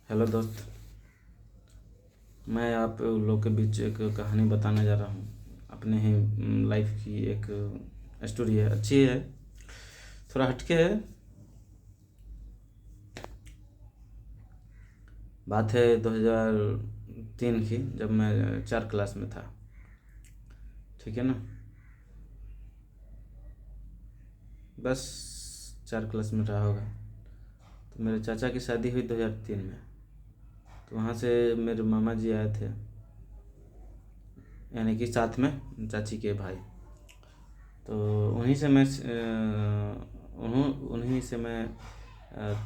Hello दोस्त। मैं आप लोग के बीच एक कहानी बताने जा रहा हूँ। अपने ही लाइफ की एक स्टोरी है, अच्छी है, थोड़ा हटके है। बात है 2003 की, जब मैं 4 क्लास में था। ठीक है ना। बस 4 क्लास में रहा होगा। तो मेरे चाचा की शादी हुई 2003 में। तो वहाँ से मेरे मामा जी आए थे, यानी कि साथ में चाची के भाई। तो उन्हीं से मैं उन्हीं से मैं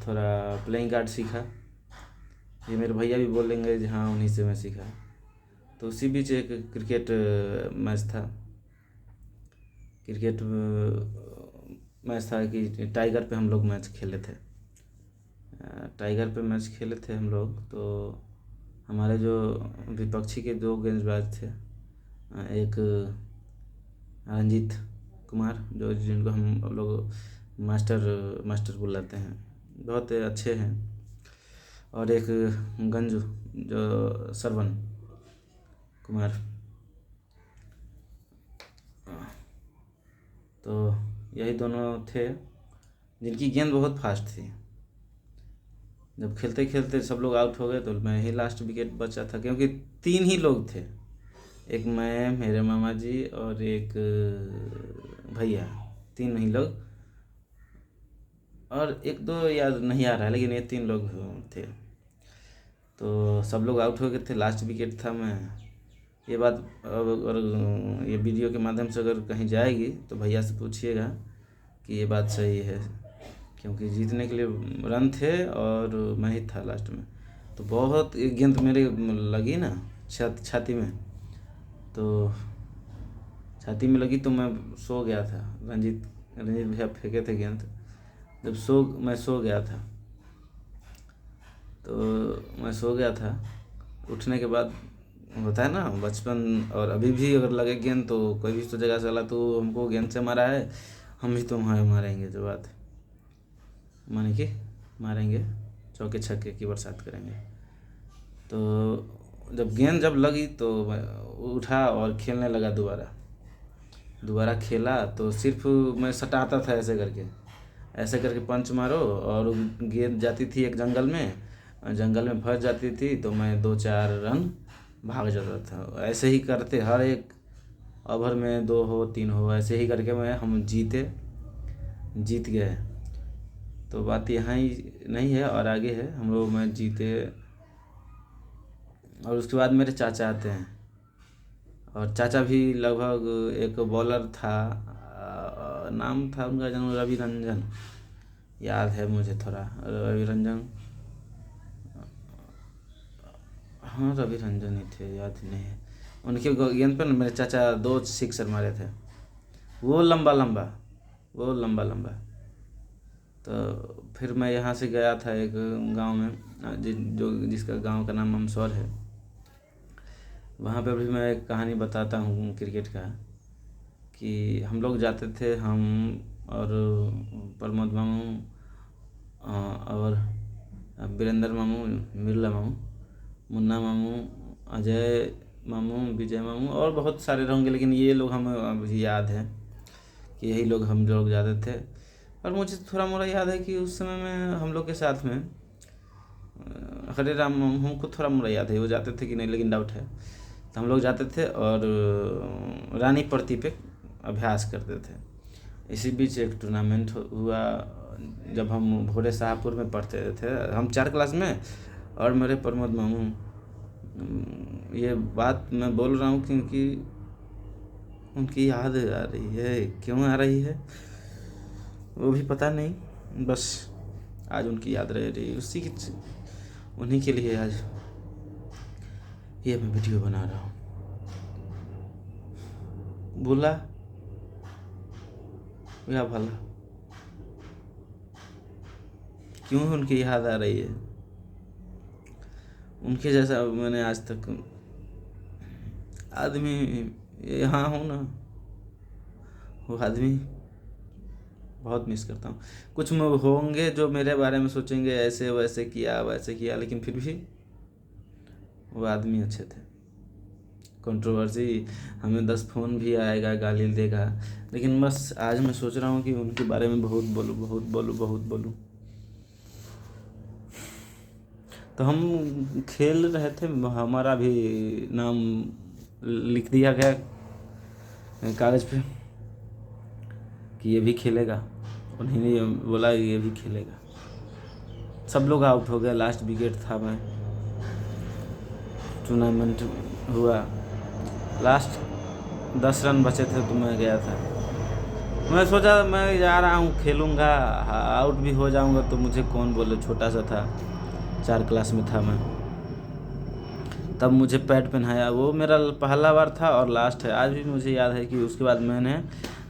थोड़ा प्लेइंग कार्ड सीखा। ये मेरे भैया भी बोलेंगे जी, हाँ उन्हीं से मैं सीखा। तो उसी बीच एक क्रिकेट मैच था। क्रिकेट मैच था कि टाइगर पे हम लोग मैच खेले थे। टाइगर पे मैच खेले थे हम लोग। तो हमारे जो विपक्षी के दो गेंदबाज थे, एक रंजीत कुमार, जो जिनको हम लोग मास्टर मास्टर बुलाते हैं, बहुत अच्छे हैं। और एक गंजू, जो सरवन कुमार। तो यही दोनों थे जिनकी गेंद बहुत फास्ट थी। जब खेलते खेलते सब लोग आउट हो गए तो मैं ही लास्ट विकेट बचा था, क्योंकि तीन ही लोग थे। एक मैं, मेरे मामा जी और एक भैया, तीन ही लोग। और एक दो याद नहीं आ रहा है, लेकिन ये तीन लोग थे। तो सब लोग आउट हो गए थे, लास्ट विकेट था मैं। ये बात अब अगर ये वीडियो के माध्यम से अगर कहीं जाएगी तो भैया से पूछिएगा कि ये बात सही है, क्योंकि जीतने के लिए रन थे और मैं ही था लास्ट में। तो बहुत एक गेंद मेरे लगी ना, छाती में। तो छाती में लगी तो मैं सो गया था। रंजीत रंजीत भैया फेंके थे गेंद। जब मैं सो गया था। तो मैं सो गया था। उठने के बाद होता है ना बचपन, और अभी भी अगर लगे गेंद तो कोई भी सोचेगा साला तू हमको गेंद से मारा है, हम भी तुम्हें मारेंगे। जो बात माने कि मारेंगे, चौके छक्के की बरसात करेंगे। तो जब गेंद लगी तो मैं उठा और खेलने लगा दोबारा। दोबारा खेला तो सिर्फ मैं सटाता था, ऐसे करके पंच मारो, और गेंद जाती थी एक जंगल में, जंगल में फंस जाती थी। तो मैं 2-4 रन भाग जाता था। ऐसे ही करते हर एक ओवर में 2 हो 3 हो, ऐसे ही करके हम जीत गए। तो बात यहाँ ही नहीं है और आगे है। हम लोग मैच जीते। और उसके बाद मेरे चाचा आते हैं, और चाचा भी लगभग एक बॉलर था। नाम था उनका जन्म रवि रंजन, याद है मुझे थोड़ा, रवि रंजन। हाँ रवि रंजन ही थे, याद नहीं है। उनके गेंद पर ना मेरे चाचा 2 सिक्सर मारे थे। वो लंबा लंबा वो लंबा लंबा। तो फिर मैं यहाँ से गया था एक गांव में, जिसका गांव का नाम अमसौर है। वहाँ पे भी मैं एक कहानी बताता हूँ क्रिकेट का। कि हम लोग जाते थे, हम और प्रमोद मामू, और वीरेंद्र मामू, मिर्ला मामू, मुन्ना मामू, अजय मामू, विजय मामू, और बहुत सारे होंगे, लेकिन ये लोग हमें अभी याद है कि यही लोग हम लोग जाते थे। और मुझे थोड़ा मोड़ा याद है कि उस समय में हम लोग के साथ में हरे राम मामू, हमको थोड़ा मोड़ा याद है वो जाते थे कि नहीं, लेकिन डाउट है। तो हम लोग जाते थे और रानी प्रति पे अभ्यास करते थे। इसी बीच एक टूर्नामेंट हुआ, जब हम भोरे शाहपुर में पढ़ते थे, हम 4 क्लास में। और मेरे प्रमोद मामू, ये बात मैं बोल रहा हूँ क्योंकि उनकी याद आ रही है। क्यों आ रही है वो भी पता नहीं, बस आज उनकी याद रह रही, उन्हीं के लिए आज ये मैं वीडियो बना रहा हूँ। बोला या भला क्यों उनकी याद आ रही है। उनके जैसा मैंने आज तक आदमी यहाँ हूँ ना, वो आदमी बहुत मिस करता हूँ। कुछ होंगे जो मेरे बारे में सोचेंगे ऐसे वैसे किया, लेकिन फिर भी वो आदमी अच्छे थे। कंट्रोवर्सी, हमें 10 फ़ोन भी आएगा, गाली देगा, लेकिन बस आज मैं सोच रहा हूँ कि उनके बारे में बहुत बोलूँ, बहुत बोलूँ, बहुत बोलूँ। तो हम खेल रहे थे, हमारा भी नाम लिख दिया गया कागज़ पे कि ये भी खेलेगा। उन्हीं ने बोला ये भी खेलेगा। सब लोग आउट हो गए, लास्ट विकेट था मैं। टूर्नामेंट हुआ, लास्ट 10 रन बचे थे तो मैं गया था। मैं सोचा मैं जा रहा हूँ खेलूँगा, आउट भी हो जाऊँगा तो मुझे कौन बोले, छोटा सा था, 4 क्लास में था मैं। तब मुझे पैड पहनाया, वो मेरा पहला बार था और लास्ट है। आज भी मुझे याद है कि उसके बाद मैंने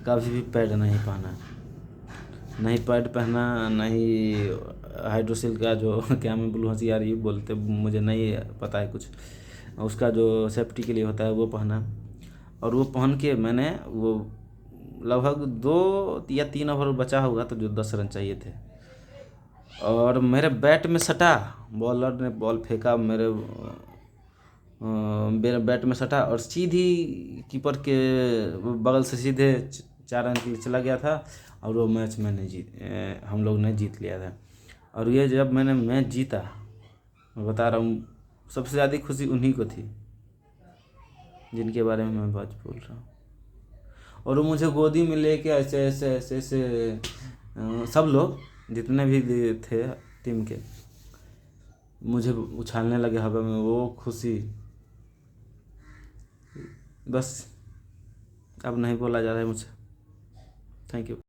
कभी भी पैड नहीं पहना, नहीं पैड पहना, नहीं हाइड्रोसिल का जो क्या मैं बोलूँ, यार ये बोलते, मुझे नहीं पता है कुछ, उसका जो सेफ्टी के लिए होता है वो पहना। और वो पहन के मैंने वो लगभग 2 या 3 ओवर बचा होगा तो जो 10 रन चाहिए थे, और मेरे बैट में सटा, बॉलर ने बॉल फेंका मेरे बैट में सटा और सीधी कीपर के बगल से सीधे 4 रन के लिए चला गया था। और वो मैच हम लोग ने जीत लिया था। और ये जब मैंने मैच जीता, मैं बता रहा हूँ, सबसे ज़्यादा खुशी उन्हीं को थी जिनके बारे में मैं बात बोल रहा हूँ। और वो मुझे गोदी में लेके ऐसे ऐसे ऐसे ऐसे सब लोग जितने भी थे टीम के मुझे उछालने लगे हवा में, वो खुशी बस अब नहीं बोला जा रहा है मुझसे। Thank you.